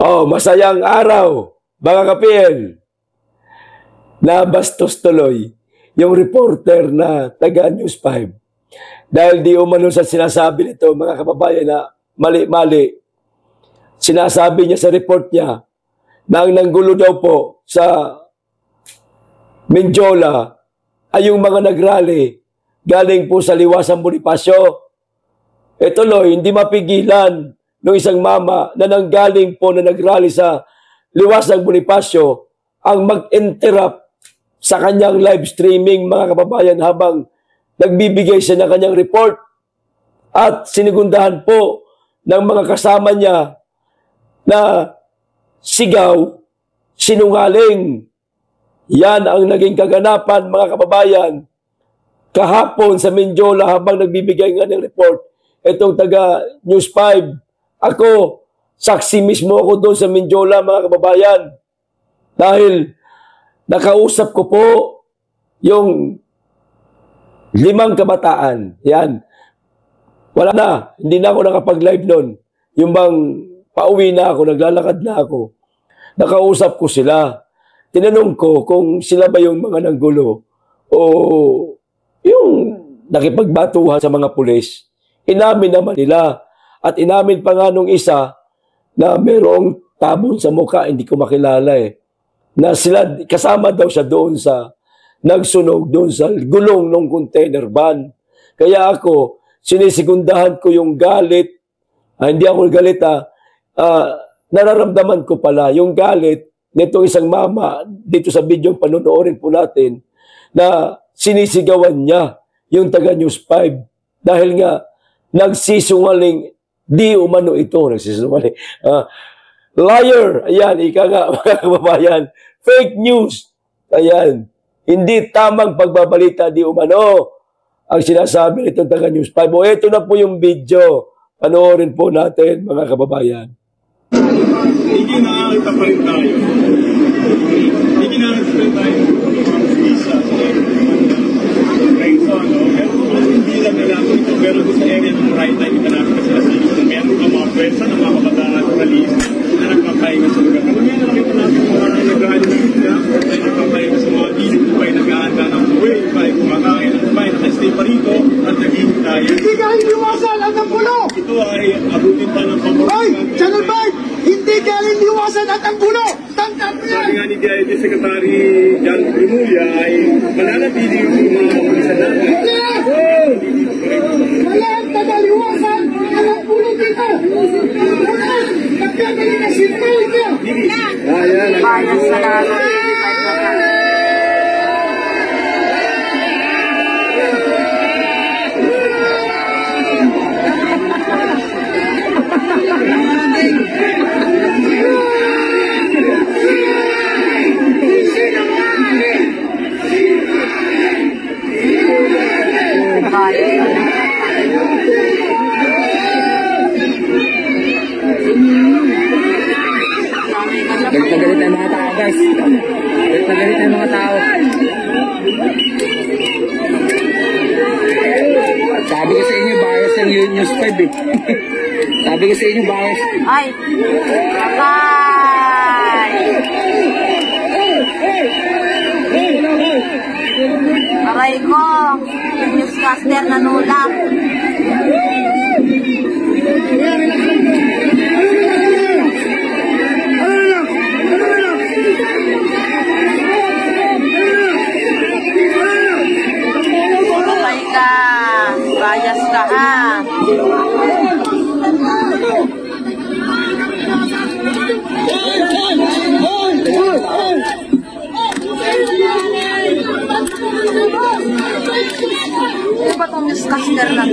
Oh, masayang araw, mga kapil. Nabastos tuloy yung reporter na taga News 5. Dahil di umano sa sinasabi nito, mga kababayan, na mali-mali. Sinasabi niya sa report niya na ang nanggulo daw po sa Mindiola ay yung mga nagrally galing po sa Liwasang Bonifacio. Ito loy, hindi mapigilan ng isang mama na nanggaling po na nagrally sa Liwasang Bonifacio ang mag-interrupt sa kanyang live streaming, mga kababayan, habang nagbibigay siya ng kanyang report. At sinigundahan po ng mga kasama niya na sigaw, sinungaling. Yan ang naging kaganapan, mga kababayan, kahapon sa Mindiola habang nagbibigay nga ng report. Itong taga News 5. Ako, saksi mismo ako doon sa Mindiola, mga kababayan. Dahil nakausap ko po yung 5 kabataan. Yan. Wala na. Hindi na ako nakapag-live noon. Yung bang pauwi na ako, naglalakad na ako. Nakausap ko sila. Tinanong ko kung sila ba yung mga nanggulo o yung nakipagbatuhan sa mga pulis. Inamin naman nila. At inamin pa nga nung isa na merong tabon sa mukha, hindi ko makilala eh. Na sila, kasama daw siya doon sa nagsunog doon sa gulong ng container van. Kaya ako, sinisigundahan ko yung galit. Hindi ako galit nararamdaman ko pala yung galit nitong isang mama dito sa video panonoorin po natin na sinisigawan niya yung taga News 5. Dahil nga, nagsisungaling, di umano ito, nagsisungaling. Liar, ayan, ika nga, mga kababayan. Fake news, ayan. Hindi tamang pagbabalita, di umano. Ang sinasabi nitong taga News 5. O, ito na po yung video. Panoorin po natin, mga kababayan. Hindi nakakita pa rin tayo. Hindi nakakita pa rin tayo. Visa, hindi lang nila ito. Pero sa area ng right time, ito namin sila sa isip. Meron ka mga pwersa ng mga kabataan na release na nagpapahinga sa lugar. Pero meron nakita natin mga nag-ahali na sila ay nagpapahinga sa mga isip ko ay nag-ahanda ng buhay, ay kumakain at may nakastay pa rito at naghihintay. Hindi ka iniwasan at ang gulo! Ito ay abutin pa ng pamumunan. Ay! Channel 5! Hindi ka iniwasan at ang gulo! Tangkap mo yan! Sabi nga ni DILG Secretary John Remulla ay mananatili yung mga pulisan natin. Hindi! Wala ang tagaliwasan at ang gulo dito! Wala! Nagkagaling na sinunod niya! Bias sa lahat. Galit na mga tao, guys. Galit na mga tao. Sabi ko sa inyo, bias ang News 5 eh. Sabi ko sa inyo, bias. Ay! Patay! Aray ko! Newscaster na nulak. Patay ka! Bias ka ha! Ano ba itong newscaster na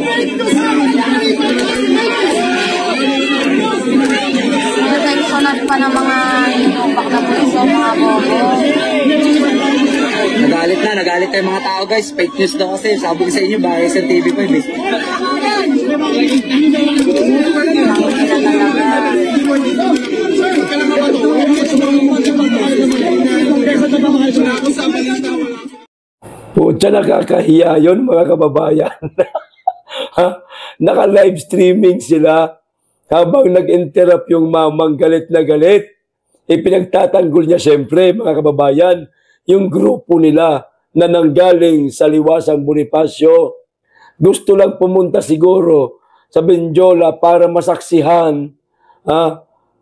nagsunod pa ng mga inupak na puliso, mga bobo. Nagalit na yung mga tao, guys. Fake news daw kasi. Sabi ko sa inyo, bias ang TV5 eh. Pucha, nakakahiya yun, mga kababayan. Naka-live streaming sila Habang nag-interrupt yung mamang galit na galit, ipinagtatanggol niya siyempre, mga kababayan, yung grupo nila na nanggaling sa Liwasang Bonifacio. Gusto lang pumunta siguro sa Benjola para masaksihan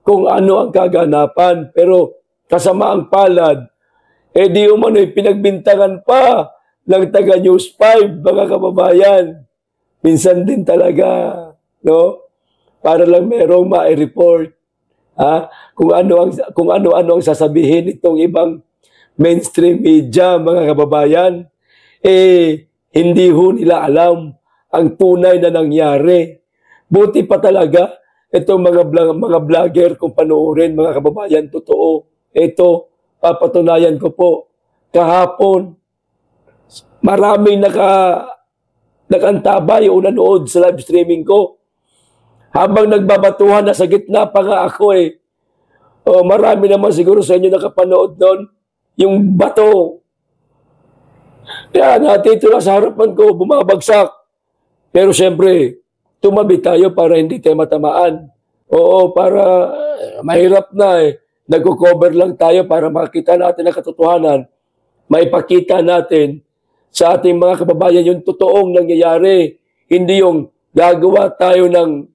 kung ano ang kaganapan. Pero kasama ang palad, di umano'y pinagbintangan pa ng taga News 5, mga kababayan. Minsan din talaga, no? Para lang merong ma-report kung ano-ano ang sasabihin itong ibang mainstream media, mga kababayan. Hindi ho nila alam ang tunay na nangyari. Buti pa talaga itong mga vlogger kung panoorin, mga kababayan, totoo. Ito, papatunayan ko po, kahapon, maraming nakantabay o nanood sa live streaming ko. Habang nagbabatuhan, nasa gitna pa nga ako marami naman siguro sa inyo nakapanood doon. Yung bato. Kaya natito na sa harapan ko, bumabagsak. Pero siyempre, tumabi tayo para hindi tayo matamaan. Oo, para mahirap na Nagko-cover lang tayo para makita natin ang katotohanan. Maipakita natin sa ating mga kababayan yung totoong nangyayari. Hindi yung gagawa tayo ng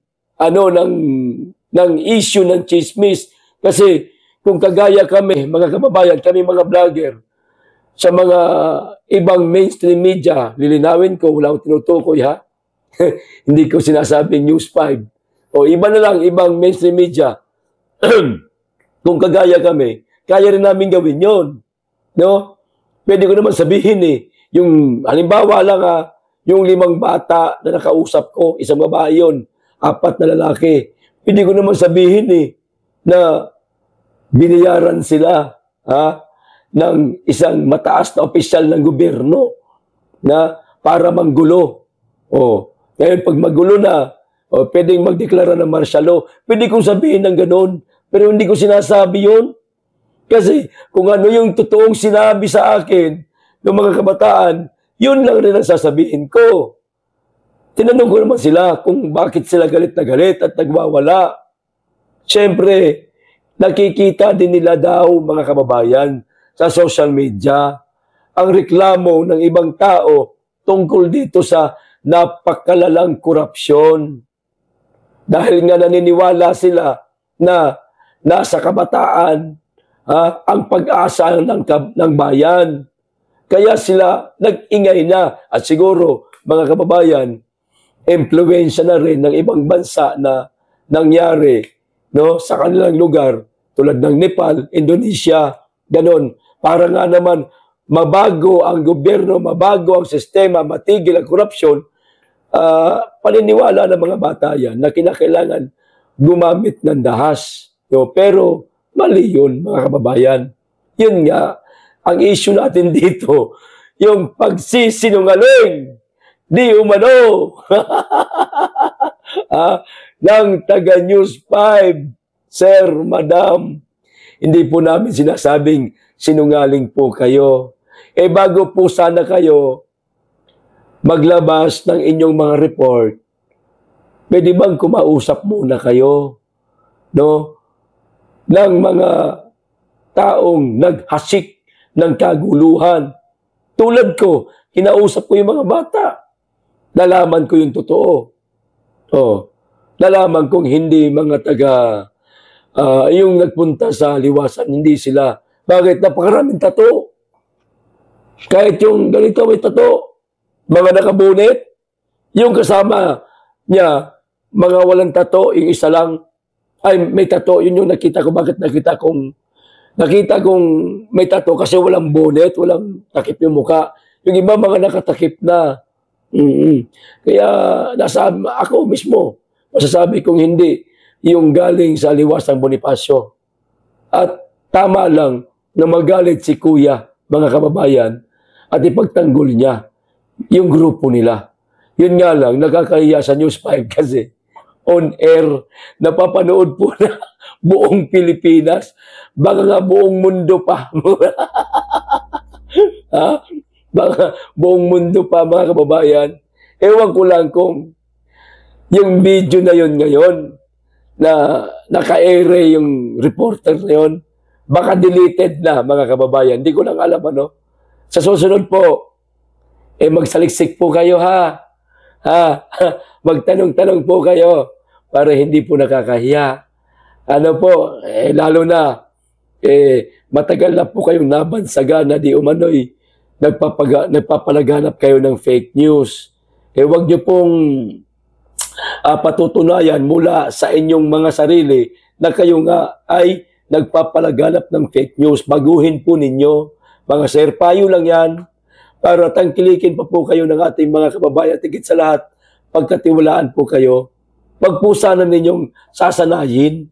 issue ng chismis. Kasi kung kagaya kami, mga kababayan, kami mga vlogger, sa mga ibang mainstream media, lilinawin ko, wala akong tinutukoy ha. Hindi ko sinasabing News 5. O iba na lang, ibang mainstream media. Kung kagaya kami, kaya rin namin gawin yon, no? Pwede ko naman sabihin yung halimbawa lang yung 5 bata na nakausap ko, isang babae yun, 4 na lalaki. Pwede ko naman sabihin na binayaran sila ng isang mataas na opisyal ng gobyerno na para manggulo. Ngayon pag magulo na, pwedeng magdeklara ng martial law. Pwede kong sabihin ng ganun, pero hindi ko sinasabi yun. Kasi kung ano yung totoong sinabi sa akin ng mga kabataan, yun lang rin ang sasabihin ko. Tinanong ko naman sila kung bakit sila galit na galit at nagwawala. Siyempre, nakikita din nila daw, mga kababayan, sa social media, ang reklamo ng ibang tao tungkol dito sa napakalalang korupsyon. Dahil nga naniniwala sila na nasa kabataan ang pag-asa ng bayan. Kaya sila nag-ingay na. At siguro, mga kababayan, impluwensya na rin ng ibang bansa na nangyari sa kanilang lugar, tulad ng Nepal, Indonesia, ganon. Para nga naman mabago ang gobyerno, mabago ang sistema, matigil ang korupsyon, paniniwala ng mga bata yan na kinakailangan gumamit ng dahas. Pero mali yun, mga kababayan. Yun nga, ang issue natin dito, yung pagsisinungaling, di umano, ng taga News 5, Sir, Madam, hindi po namin sinasabing sinungaling po kayo. Bago po sana kayo maglabas ng inyong mga report, pwede bang kumausap muna kayo, ng mga taong naghasik ng kaguluhan. Tulad ko, kinausap ko yung mga bata. Nalaman ko yung totoo. Nalaman kong hindi mga taga yung nagpunta sa liwasan, hindi sila. Bakit? Napakaraming tato. Kahit yung ganito may tato, mga nakabunit, yung kasama niya, mga walang tato, yung isa lang, ay may tato, yun yung nakita ko. Bakit nakita kong may tato kasi walang bonnet, walang takip yung muka. Yung iba mga nakatakip na. Kaya ako mismo, masasabi kong hindi yung galing sa Liwasang Bonifacio. At tama lang na magalit si Kuya, mga kababayan, at ipagtanggol niya yung grupo nila. Yun nga lang, nakakahiya sa News 5 kasi on air, napapanood po na buong Pilipinas, baka nga buong mundo pa. Baka buong mundo pa, mga kababayan. Ewan ko lang kung yung video na yun ngayon, na naka-ere yung reporter na yun. Baka deleted na, mga kababayan. Hindi ko lang alam ano. Sa susunod po, magsaliksik po kayo ha. Magtanong-tanong po kayo para hindi po nakakahiya. Ano po, lalo na, matagal na po kayong nabansagan na di umano'y nagpapalaganap kayo ng fake news. Huwag niyo pong patutunayan mula sa inyong mga sarili na kayo nga ay nagpapalaganap ng fake news. Baguhin po ninyo. Mga sir, payo lang yan para tangkilikin pa po kayo ng ating mga kababayan. Tigit sa lahat, pagkatiwalaan po kayo. Wag po sana ninyong sasanayin.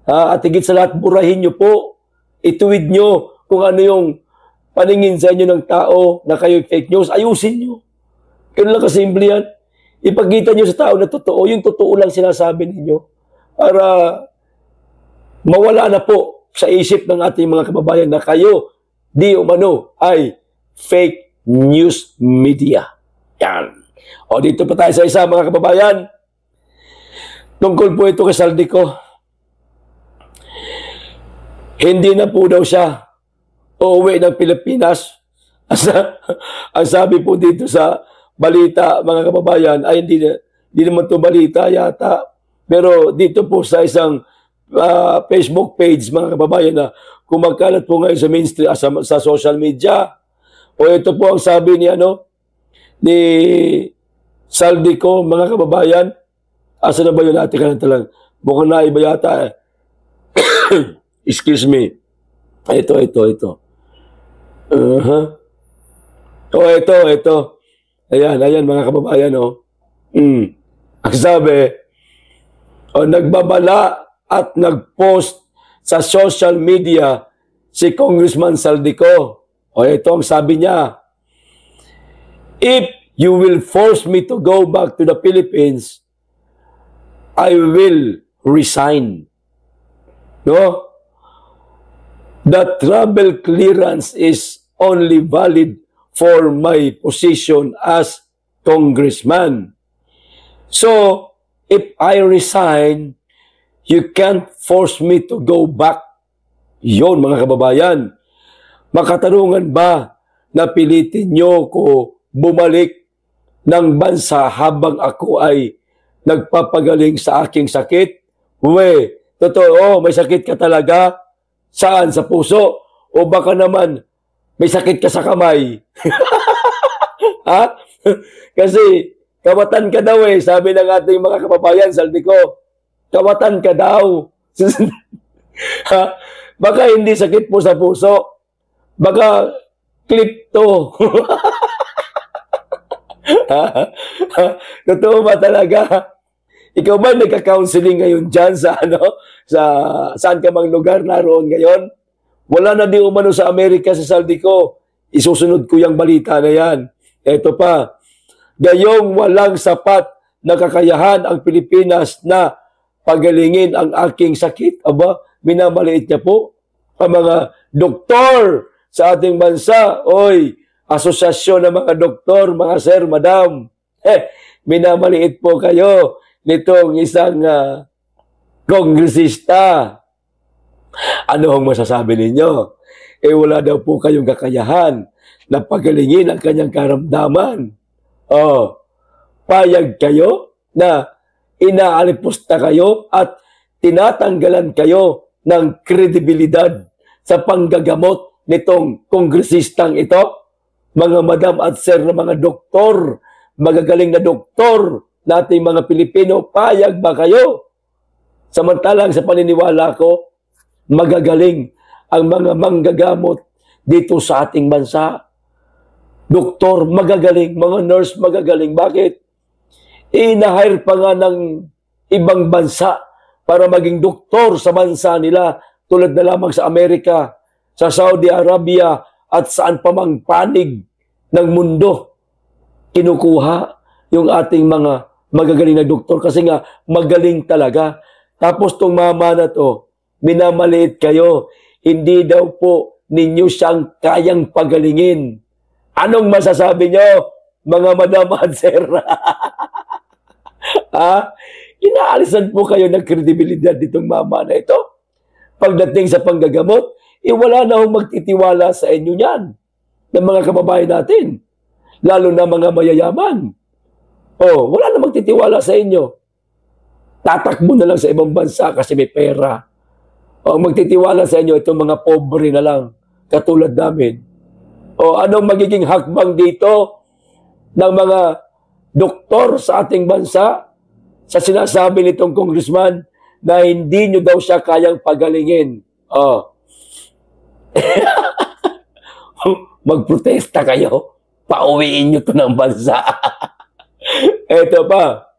At tigit sa lahat, burahin nyo po. Ituwid nyo kung ano yung paningin sa inyo ng tao na kayo fake news. Ayusin nyo. Ganun lang kasimple yan. Ipagkita nyo sa tao na totoo. Yung totoo lang sinasabi ninyo para mawala na po sa isip ng ating mga kababayan na kayo di umano ay fake news media. Yan. O dito pa tayo sa isa, mga kababayan. Tungkol po ito kay Saldico. Hindi na po daw siya uuwi ng Pilipinas. Ang sabi po dito sa balita, mga kababayan, ay hindi naman ito balita yata. Pero dito po sa isang Facebook page, mga kababayan, na kumakalat po ngayon sa mainstream, sa social media. O ito po ang sabi ni Saldico, mga kababayan. Asa na ba yun natin ka lang? Mukhang naiba yata. Excuse me. Ito. Ito. Ayan, mga kababayan, Ang sabi, nagbabala at nag-post sa social media si Congressman Saldico. Ito ang sabi niya. If you will force me to go back to the Philippines, I will resign. No? The travel clearance is only valid for my position as congressman. So, if I resign, you can't force me to go back. Yon, mga kababayan. Makatarungan ba na pilitin nyo ko bumalik ng bansa habang ako ay nagpapagaling sa aking sakit? Totoo, may sakit ka talaga? Saan? Sa puso? O baka naman may sakit ka sa kamay? Ha? Kasi kawatan ka daw sabi ng ating mga kababayan, Saldico. Kawatan ka daw. Ha? Baka hindi sakit po sa puso. Baka klipto. Totoo ba talaga? Ikaw ba nagka-counseling ngayon dyan sa saan ka mang lugar naroon ngayon? Wala na di umano sa Amerika sa Saldico. Isusunod ko yung balita na yan. Ito pa. Gayong walang sapat na kakayahan ang Pilipinas na pagalingin ang aking sakit. Aba, minamaliit niya po ang mga doktor sa ating bansa. Asosyasyon ng mga doktor, mga sir, madam. Minamaliit po kayo nitong isang kongresista. Ano ang masasabi ninyo? Wala daw po kayong kakayahan na pagalingin ang kanyang karamdaman. Payag kayo na inaalipusta kayo at tinatanggalan kayo ng kredibilidad sa panggagamot nitong kongresistang ito? Mga madam at sir na mga doktor, magagaling na doktor nating mga Pilipino, payag ba kayo? Samantalang sa paniniwala ko, magagaling ang mga manggagamot dito sa ating bansa. Doktor, magagaling. Mga nurse, magagaling. Bakit? Ina-hire pa nga ng ibang bansa para maging doktor sa bansa nila, tulad na lamang sa Amerika, sa Saudi Arabia, at saan pa mang panig ng mundo. Kinukuha yung ating mga magagaling na doktor kasi nga magaling talaga. Tapos tong mama na to, minamaliit kayo. Hindi daw po ninyo siyang kayang pagalingin. Anong masasabi nyo, mga madam at sir? Inaalisan po kayo ng kredibilidad ditong mama na ito. Pagdating sa panggagamot, wala na akong magtitiwala sa inyo yan ng mga kababayan natin. Lalo na mga mayayaman. Wala na magtitiwala sa inyo. Tatakbo na lang sa ibang bansa kasi may pera. Magtitiwala sa inyo itong mga pobre na lang, katulad namin. Anong magiging hakbang dito ng mga doktor sa ating bansa sa sinasabi nitong congressman na hindi nyo daw siya kayang pagalingin? Magprotesta kayo. Pauwiin nyo to ng bansa. Eto pa.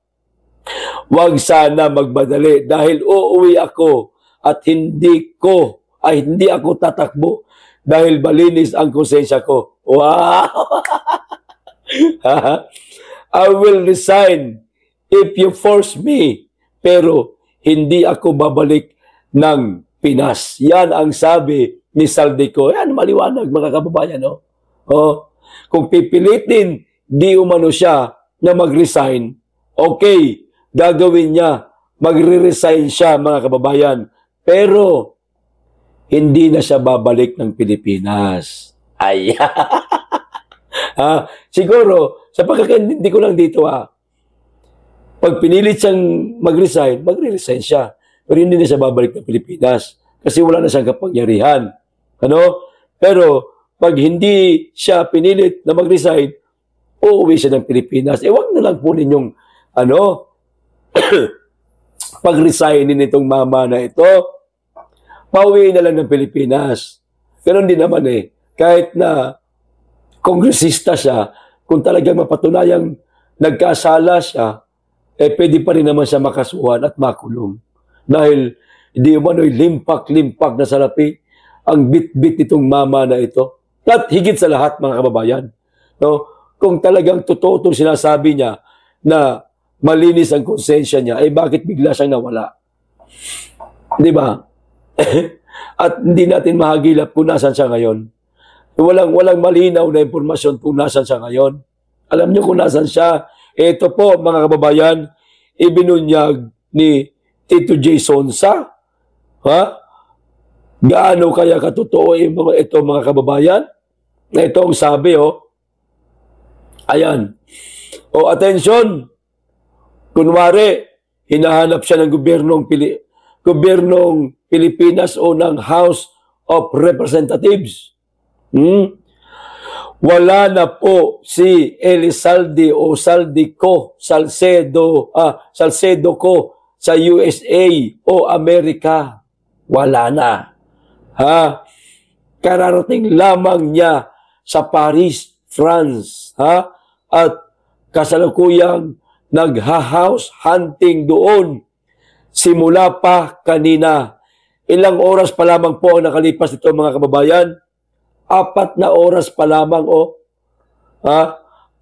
Huwag sana magmadali dahil uuwi ako at hindi ako tatakbo dahil malinis ang konsensya ko. Wow! I will resign if you force me, pero hindi ako babalik ng Pinas. Yan ang sabi ni Saldico. Yan, maliwanag mga kababayan. No? Kung pipilitin, di umano siya na mag-resign, okay, gagawin niya, magre-resign siya mga kababayan. Pero, hindi na siya babalik ng Pilipinas. Ay, siguro, sa pagkakaintindi ko lang dito, pag pinilit siyang mag-resign, magre-resign siya. Pero hindi na siya babalik ng Pilipinas. Kasi wala na siyang kapangyarihan. Pero, pag hindi siya pinilit na mag-resign, uuwi siya ng Pilipinas. Huwag na lang po ninyong, pag-resignin itong mama na ito, pauwi na lang ng Pilipinas. Ganon din naman kahit na kongresista siya, kung talagang mapatunayang nagkasala siya, pwede pa rin naman siya makasuhan at makulong. Dahil hindi umano'y limpak-limpak na salapi ang bit-bit itong mama na ito. At higit sa lahat mga kababayan, kung talagang totoo itong sinasabi niya na malinis ang konsensya niya, bakit bigla siyang nawala? Di ba? At hindi natin mahagilap kung nasan siya ngayon. Walang malinaw na impormasyon kung nasan siya ngayon. Alam niyo kung nasan siya? Ito po, mga kababayan, ibinunyag ni Tito J. Sonsa. Gaano kaya katotoo ito mga kababayan? Na ito ang sabi, Ayan. Attention! Kunwari, hinahanap siya ng gobyernong Pilipinas o ng House of Representatives. Wala na po si Elizalde o Saldico, Salcedo ko sa USA o Amerika. Wala na. Kararating lamang niya sa Paris, France. At kasalukuyang nagha-house hunting doon. Simula pa kanina. Ilang oras pa lamang po ang nakalipas ito mga kababayan? 4 na oras pa lamang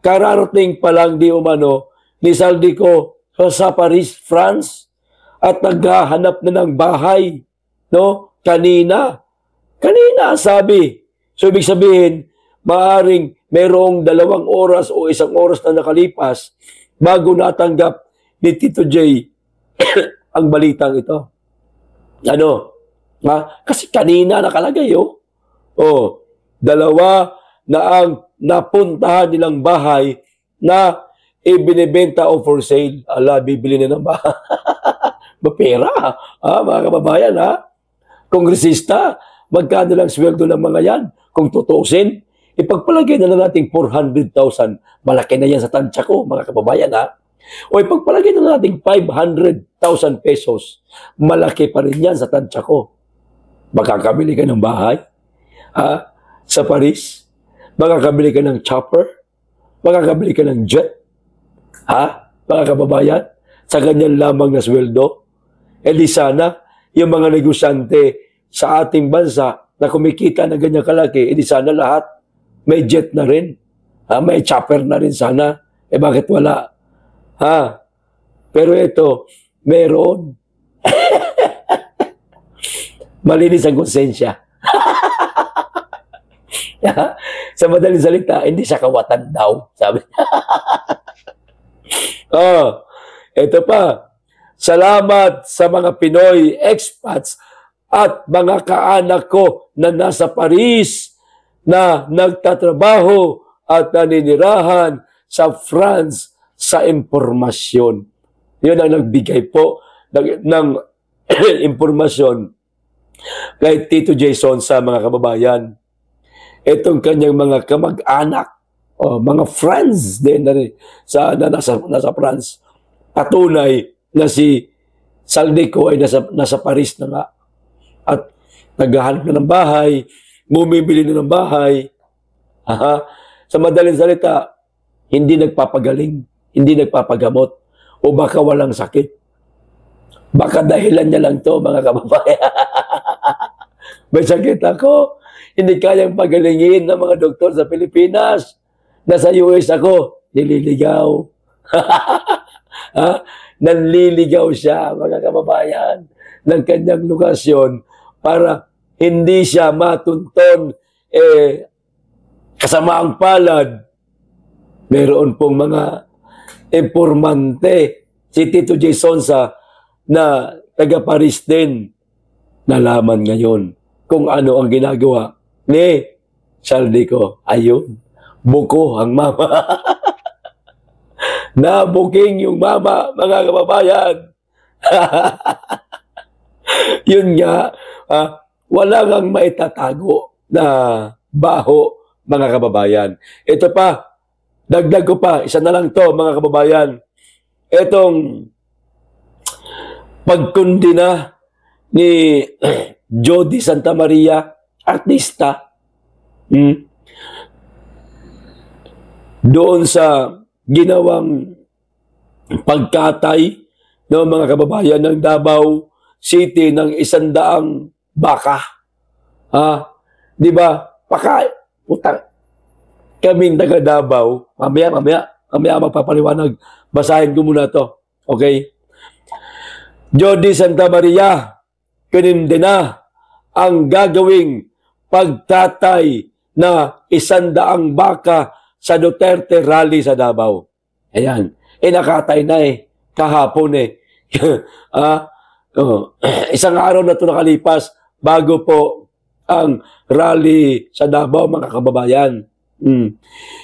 kararating pa lang di umano ni Saldico sa Paris, France at naghahanap na ng bahay. Kanina sabi. So ibig sabihin, maaring merong 2 oras o 1 oras na nakalipas bago natanggap ni Tito J ang balitang ito. Kasi kanina nakalagay, 2 na ang napuntahan nilang bahay na ibinibenta o for sale. Bibili na ng bahay. Mapera, mga kababayan, Kongresista, magkano lang sweldo ng mga yan? Kung tutusin, ipagpalagay na lang natin 400,000. Malaki na yan sa tansya ko, mga kababayan, O ipagpalagay na natin 500,000 pesos. Malaki pa rin yan sa tansya ko. Makakabili ka ng bahay? Sa Paris? Makakabili ka ng chopper? Makakabili ka ng jet? Mga kababayan? Sa ganyan lamang na sweldo? Di sana, yung mga negosyante sa ating bansa na kumikita na ganyan kalaki, di sana lahat may jet na rin. May chopper na rin sana. Bakit wala? Pero ito, meron. Malinis ang konsensya. Sa madaling salita, hindi siya kawatan daw, sabi. Ito pa. Salamat sa mga Pinoy expats at mga kaanak ko na nasa Paris na nagtatrabaho at naninirahan sa France sa impormasyon. Yun ang nagbigay po ng impormasyon kay Tito Jason sa mga kababayan. Itong kanyang mga kamag-anak, mga friends din na rin nasa France. Patunay na si Saldico ay nasa Paris na nga. At naghahanap na ng bahay, bumibili na ng bahay. Sa madaling salita, hindi nagpapagaling, hindi nagpapagamot, o baka walang sakit. Baka dahilan niya lang to, mga kababayan. May sakit ako, hindi kayang pagalingin ng mga doktor sa Pilipinas. Nasa US ako, nililigaw. Nanliligaw siya, mga kababayan, ng kanyang lokasyon para hindi siya matunton kasamaang palad. Meron pong mga informante si Tito Jason na taga-Paris din. Nalaman ngayon kung ano ang ginagawa ni Saldico. Ayun, buko ang mama. Nabuking yung mama, mga kababayan. Yun nga, wala kang maitatago na baho, mga kababayan. Ito pa, dagdag ko pa, isa na lang to, mga kababayan. Itong pagkundina ni Jody Santa Maria, artista, doon sa ginawang pagkatay ng mga kababayan ng Davao City ng 100 baka. Di ba? Kaming taga Davao, mamaya magpapaliwanag. Basahin ko muna to. Okay? Jody Santa Maria, kinindina ang gagawing pagtatay na 100 baka sa Duterte rally sa Davao. Ayan. Nakatay na kahapon isang araw na ito nakalipas bago po ang rally sa Davao, mga kababayan.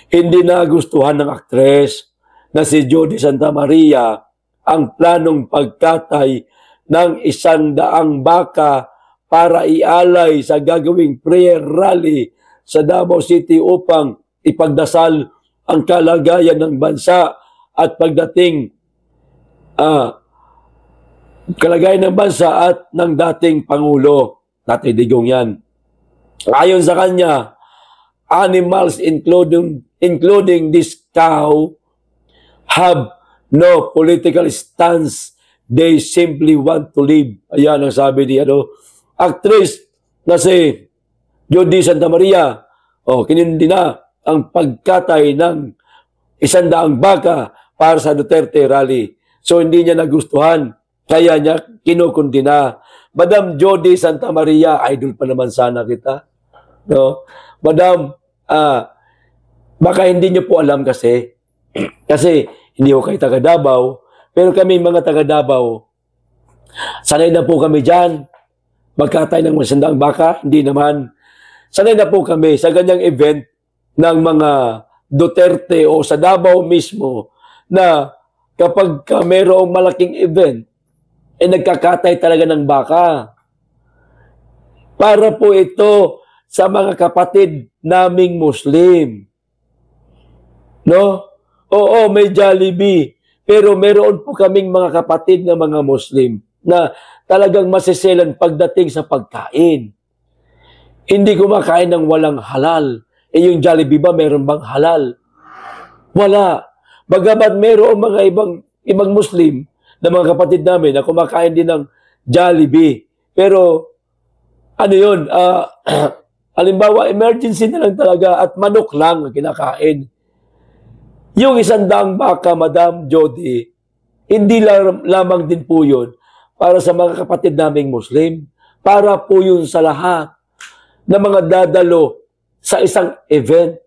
Hindi nagustuhan ng aktres na si Jody Santa Maria ang planong pagkatay ng 100 baka para ialay sa gagawing prayer rally sa Davao City upang ipagdasal ang kalagayan ng bansa at pagdating kalagayan ng bansa at ng dating Pangulo. Tatay Digong yan. Ayon sa kanya, animals including this cow have no political stance. They simply want to live. Ayan ang sabi ni actress na si Jody Santa Maria. Kinindina ang pagkatay ng 100 baka para sa Duterte rally. So hindi niya nagustuhan. Kaya niya kinukundina. Madam Jody Santa Maria, idol pa naman sana kita. No? Madam, baka hindi niyo po alam kasi. Kasi hindi ko kayo taga Davao. Pero kami mga taga Davao, sanay na po kami dyan. Magkatay ng 100 baka, hindi naman. Sanay na po kami sa ganyang event ng mga Duterte o sa Davao mismo na kapag mayroong malaking event, nagkakatay talaga ng baka. Para po ito sa mga kapatid naming Muslim. No? Oo, may Jollibee. Pero meron po kaming mga kapatid na mga Muslim na talagang masiselan pagdating sa pagkain. Hindi kumakain ng walang halal. Yung Jollibee ba, meron bang halal? Wala. Bagamat meron mga ibang Muslim na mga kapatid namin na kumakain din ng Jollibee. Pero, ano yun, halimbawa, emergency na lang talaga at manok lang ang kinakain. Yung 100 baka, Madam Jody, hindi lamang din po yun para sa mga kapatid naming Muslim. Para po yun sa lahat na mga dadalo sa isang event.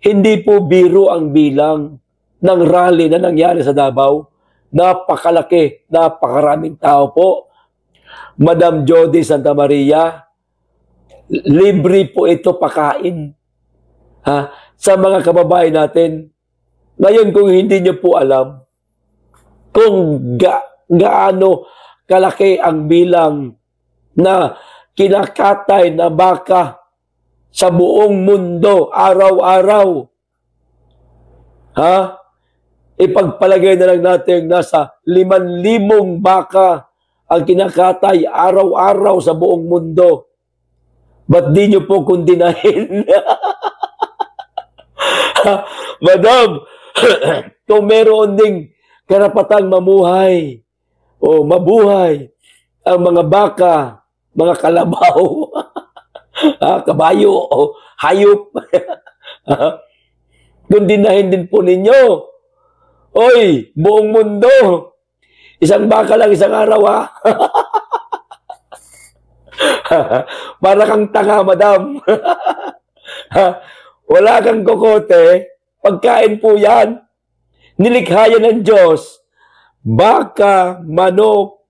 Hindi po biro ang bilang ng rally na nangyari sa Davao napakalaki, napakaraming tao po. Madam Jody Santa Maria, libre po ito pakain sa mga kababayan natin. Ngayon, kung hindi nyo po alam kung gaano kalaki ang bilang na kinakatay na baka sa buong mundo araw-araw, ipagpalagay na lang natin nasa 5,000 baka ang kinakatay araw-araw sa buong mundo. Ba't di nyo po kundinahin? Madam, kung meron ding karapatang mamuhay o mabuhay ang mga baka, mga kalabaw, kabayo o hayop, kundinahin din po ninyo. Oy, buong mundo, isang baka lang isang araw, Para kang tanga, madam. Wala kang kokote, pagkain po yan. Nilikha yan ng Diyos. Baka, manok,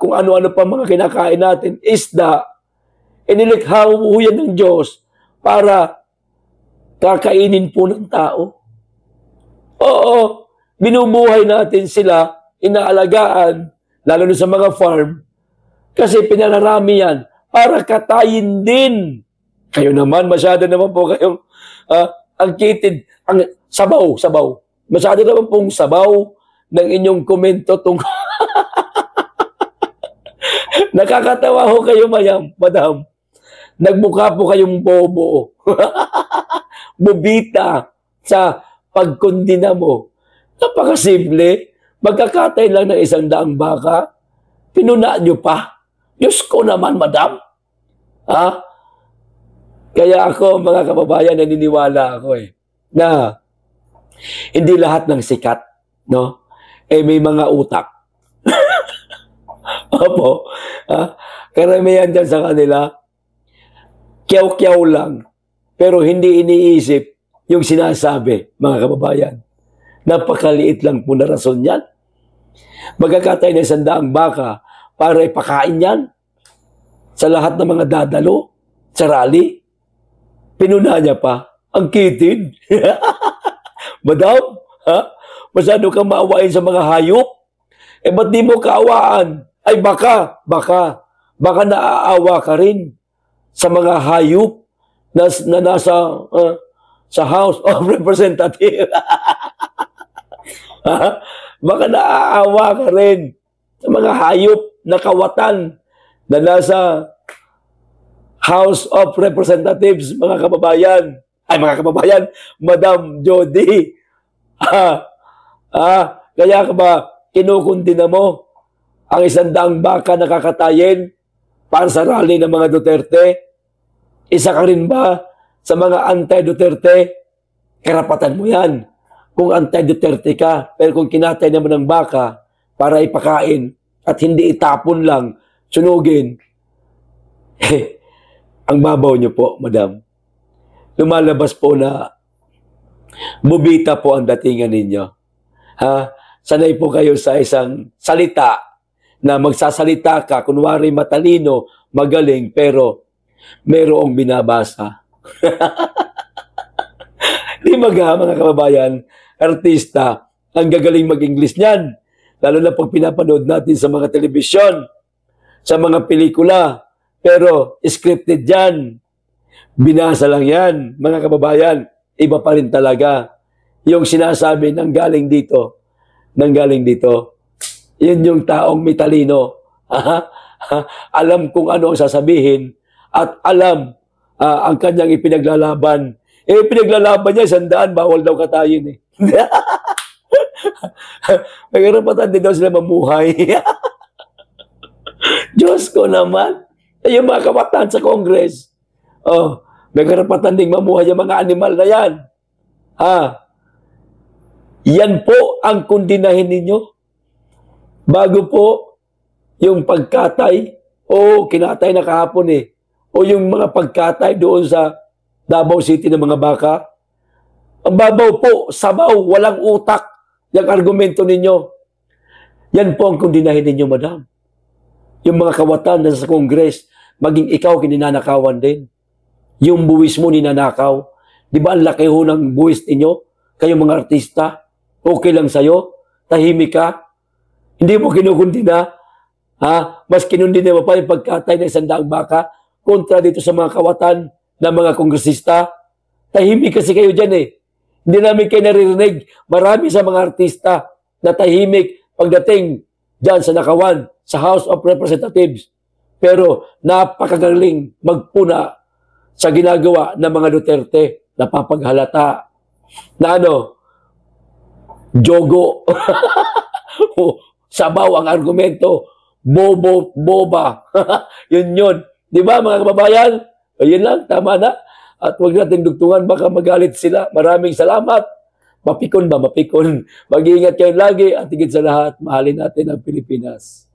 kung ano-ano pa mga kinakain natin, isda, inilikha po yan ng Diyos para kakainin po ng tao. Oo, binubuhay natin sila, inaalagaan, lalo na sa mga farm, kasi pinanarami yan para katayin din. Kayo naman, masyado naman po kayong ang kitid, ang sabaw. Masyado naman pong sabaw ng inyong komento tungkol. Nakakatawa ho kayo, madam. Nagmukha po kayong bobo. Bubita sa pagkondina mo. Napakasimple. Magkakatay lang ng 100 baka. Pinuna nyo pa. Diyos ko naman, madam. Kaya ako, mga kababayan, naniniwala ako na hindi lahat ng sikat, no? May mga utak. Opo. Karamihan dyan sa kanila, kiyaw-kiyaw lang, pero hindi iniisip yung sinasabi, mga kababayan. Napakaliit lang po na rason yan. Magkakatay na 100 baka para ipakain yan sa lahat ng mga dadalo sa rally. Pinuna niya pa. Ang kitid. Madam, masyado kang maawain sa mga hayop. Ba't di mo kaawaan? Ay baka naaawa ka rin sa mga hayop na nasa sa House of Representatives. Baka naaawa ka rin sa mga hayop na kawatan na nasa House of Representatives, mga kababayan. Madam Jody. Kaya ka ba kinukundina mo ang 100 baka na kakatayin para sa rally ng mga Duterte? Isa ka rin ba sa mga anti-Duterte? Karapatan mo yan kung anti-Duterte ka. Pero kung kinatay naman ng baka para ipakain at hindi itapon lang, sunugin, ang babaw nyo po, madam. Lumalabas po na bubita po ang datingan ninyo. Sanay po kayo sa isang salita na magsasalita ka, kunwari matalino, magaling, pero merong binabasa. Di mga kababayan, artista, ang gagaling mag-English niyan. Lalo na pag pinapanood natin sa mga telebisyon, sa mga pelikula, pero scripted yan. Binasa lang yan, mga kababayan. Iba pa rin talaga. Yung sinasabi nang galing dito. Yun yung taong may talino. Alam kung ano ang sasabihin at alam ang kanyang ipinaglalaban. Pinaglalaban niya, 100, bawal daw katayin May karapatan din daw sila mamuhay. Diyos ko naman. Yung mga kabataan sa Congress, may karapatan ding mamuhay yung mga animal na yan. Yan po ang kundinahin ninyo. Bago po yung pagkatay, kinatay na kahapon o yung mga pagkatay doon sa Davao City ng mga baka. Ang babaw po, sabaw, walang utak. Yung argumento ninyo. Yan po ang kundinahin ninyo, madam. Yung mga kawatan na sa Congress, maging ikaw kininanakawan din. Yung buwis mo ninanakaw. Di ba ang laki ho ng buwis ninyo? Kayong mga artista, okay lang sa'yo? Tahimik ka? Hindi mo kinukundina? Ha? Mas kinundina mo pa yung pagkatay ng 100 baka kontra dito sa mga kawatan ng mga kongresista. Tahimik kasi kayo dyan eh. Hindi namin kayo naririnig. Marami sa mga artista na tahimik pagdating dyan sa Nakawan, sa House of Representatives. Pero napakagaling magpuna sa ginagawa ng mga Duterte. Napapaghalata na jogo. Sabaw ang argumento. Bobo, boba. Yun. Di ba mga kababayan? Ayun lang, tama na. At huwag natin dugtungan, baka magalit sila. Maraming salamat. Mapikon ba? Mapikon. Mag-iingat kayo lagi at higit sa lahat, mahalin natin ang Pilipinas.